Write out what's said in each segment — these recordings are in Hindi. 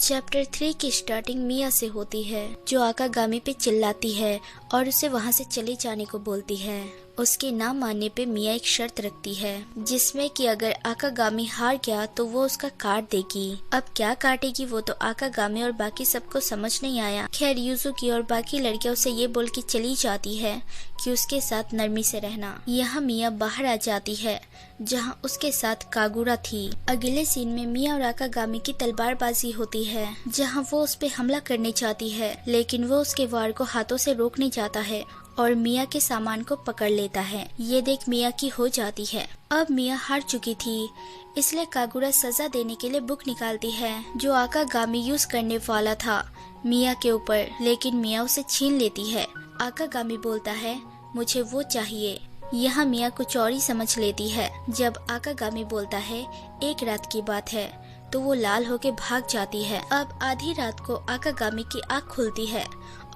चैप्टर 3 की स्टार्टिंग मिया से होती है, जो आकागामी पे चिल्लाती है और उसे वहाँ से चले जाने को बोलती है। उसके ना मानने पे मिया एक शर्त रखती है, जिसमें कि अगर आकागामी हार गया तो वो उसका काट देगी। अब क्या काटेगी वो तो आकागामी और बाकी सबको समझ नहीं आया। खैर यूजुकी और बाकी लड़कियां उसे ये बोल के चली जाती है कि उसके साथ नरमी से रहना। यहाँ मिया बाहर आ जाती है, जहाँ उसके साथ कागुरा थी। अगले सीन में मिया और आकागामी की तलवारबाजी होती है, जहाँ वो उस पे हमला करने चाहती है, लेकिन वो उसके वार को हाथों से रोकने जाता है और मिया के सामान को पकड़ लेता है। ये देख मिया की हो जाती है। अब मिया हार चुकी थी, इसलिए कागुरा सजा देने के लिए बुक निकालती है, जो आकागामी यूज करने वाला था मिया के ऊपर, लेकिन मिया उसे छीन लेती है। आकागामी बोलता है मुझे वो चाहिए। यहाँ मिया कुछ और ही समझ लेती है। जब आकागामी बोलता है एक रात की बात है, तो वो लाल होके भाग जाती है। अब आधी रात को आकागामी की आँख खुलती है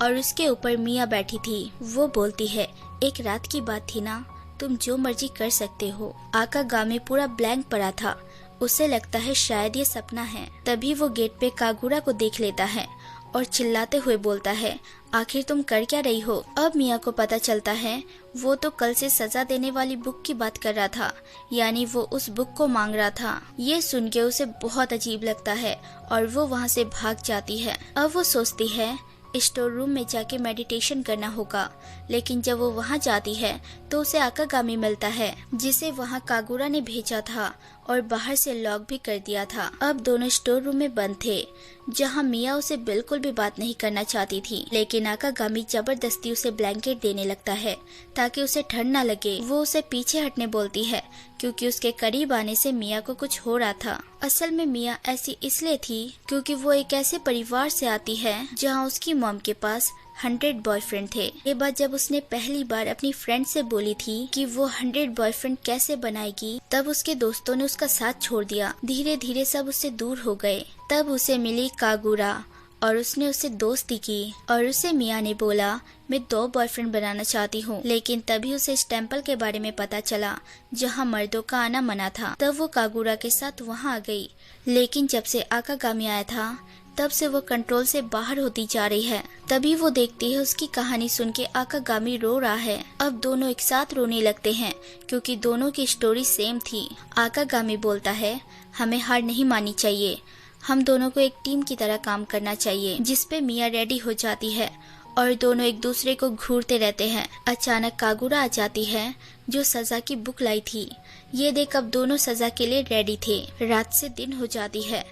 और उसके ऊपर मिया बैठी थी। वो बोलती है एक रात की बात थी ना, तुम जो मर्जी कर सकते हो। आकागामी पूरा ब्लैंक पड़ा था, उसे लगता है शायद ये सपना है। तभी वो गेट पे कागुरा को देख लेता है और चिल्लाते हुए बोलता है आखिर तुम कर क्या रही हो। अब मिया को पता चलता है वो तो कल से सजा देने वाली बुक की बात कर रहा था, यानी वो उस बुक को मांग रहा था। ये सुन के उसे बहुत अजीब लगता है और वो वहाँ से भाग जाती है। अब वो सोचती है स्टोर रूम में जाके मेडिटेशन करना होगा, लेकिन जब वो वहाँ जाती है तो उसे आकागामी मिलता है, जिसे वहाँ कागुरा ने भेजा था और बाहर से लॉक भी कर दिया था। अब दोनों स्टोर रूम में बंद थे, जहाँ मिया उसे बिल्कुल भी बात नहीं करना चाहती थी, लेकिन आकागामी जबरदस्ती उसे ब्लैंकेट देने लगता है ताकि उसे ठंड न लगे। वो उसे पीछे हटने बोलती है क्योंकि उसके करीब आने से मिया को कुछ हो रहा था। असल में मिया ऐसी इसलिए थी क्योंकि वो एक ऐसे परिवार से आती है जहाँ उसकी मॉम के पास 100 बॉयफ्रेंड थे। ये बात जब उसने पहली बार अपनी फ्रेंड से बोली थी कि वो 100 बॉयफ्रेंड कैसे बनाएगी, तब उसके दोस्तों ने उसका साथ छोड़ दिया। धीरे धीरे सब उससे दूर हो गए। तब उसे मिली कागुरा और उसने उससे दोस्ती की और उसे मिया ने बोला मैं 2 बॉयफ्रेंड बनाना चाहती हूँ। लेकिन तभी उसे इस टेम्पल के बारे में पता चला जहाँ मर्दों का आना मना था। तब वो कागुरा के साथ वहाँ आ गई, लेकिन जब से आकागामी आया था तब से वो कंट्रोल से बाहर होती जा रही है। तभी वो देखती है उसकी कहानी सुन के आकागामी रो रहा है। अब दोनों एक साथ रोने लगते हैं क्योंकि दोनों की स्टोरी सेम थी। आकागामी बोलता है हमें हार नहीं माननी चाहिए, हम दोनों को एक टीम की तरह काम करना चाहिए, जिसपे मिया रेडी हो जाती है और दोनों एक दूसरे को घूरते रहते हैं। अचानक कागुरा आ जाती है जो सजा की बुक लाई थी। ये देख अब दोनों सजा के लिए रेडी थे। रात से दिन हो जाती है,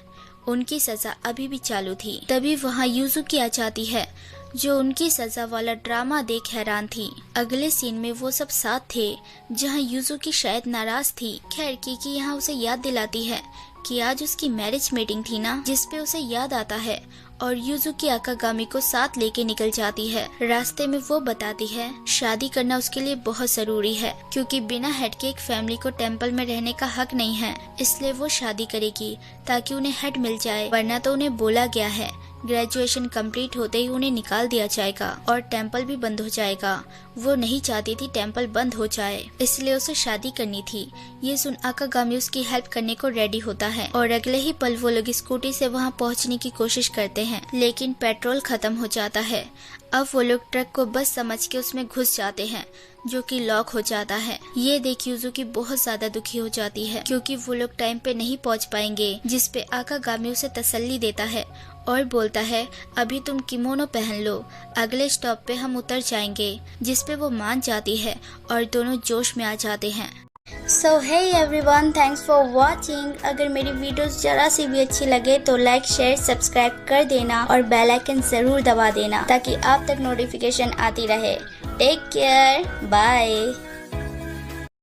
उनकी सजा अभी भी चालू थी। तभी वहाँ यूजुकी आ जाती है, जो उनकी सजा वाला ड्रामा देख हैरान थी। अगले सीन में वो सब साथ थे, जहाँ यूजुकी शायद नाराज थी। खैर की यहाँ उसे याद दिलाती है कि आज उसकी मैरिज मीटिंग थी ना, जिसपे उसे याद आता है और यूजुकी आकागामी को साथ लेके निकल जाती है। रास्ते में वो बताती है शादी करना उसके लिए बहुत जरूरी है, क्योंकि बिना हेड के एक फैमिली को टेम्पल में रहने का हक नहीं है। इसलिए वो शादी करेगी ताकि उन्हें हेड मिल जाए, वरना तो उन्हें बोला गया है ग्रेजुएशन कंप्लीट होते ही उन्हें निकाल दिया जाएगा और टेम्पल भी बंद हो जाएगा। वो नहीं चाहती थी टेम्पल बंद हो जाए, इसलिए उसे शादी करनी थी। ये सुन आकागामी उसकी हेल्प करने को रेडी होता है और अगले ही पल वो लोग स्कूटी से वहाँ पहुँचने की कोशिश करते हैं, लेकिन पेट्रोल खत्म हो जाता है। अब वो लोग ट्रक को बस समझ के उसमें घुस जाते हैं, जो कि लॉक हो जाता है। ये देख यूजुकी बहुत ज्यादा दुखी हो जाती है क्योंकि वो लोग टाइम पे नहीं पहुंच पाएंगे, जिसपे आकागामी उसे तसल्ली देता है और बोलता है अभी तुम किमोनो पहन लो, अगले स्टॉप पे हम उतर जाएंगे, जिसपे वो मान जाती है और दोनों जोश में आ जाते हैं। So hey everyone, thanks for watching. अगर मेरी वीडियोस जरा सी भी अच्छी लगे तो लाइक शेयर सब्सक्राइब कर देना और बेल आइकन जरूर दबा देना ताकि आप तक नोटिफिकेशन आती रहे। Take care, bye.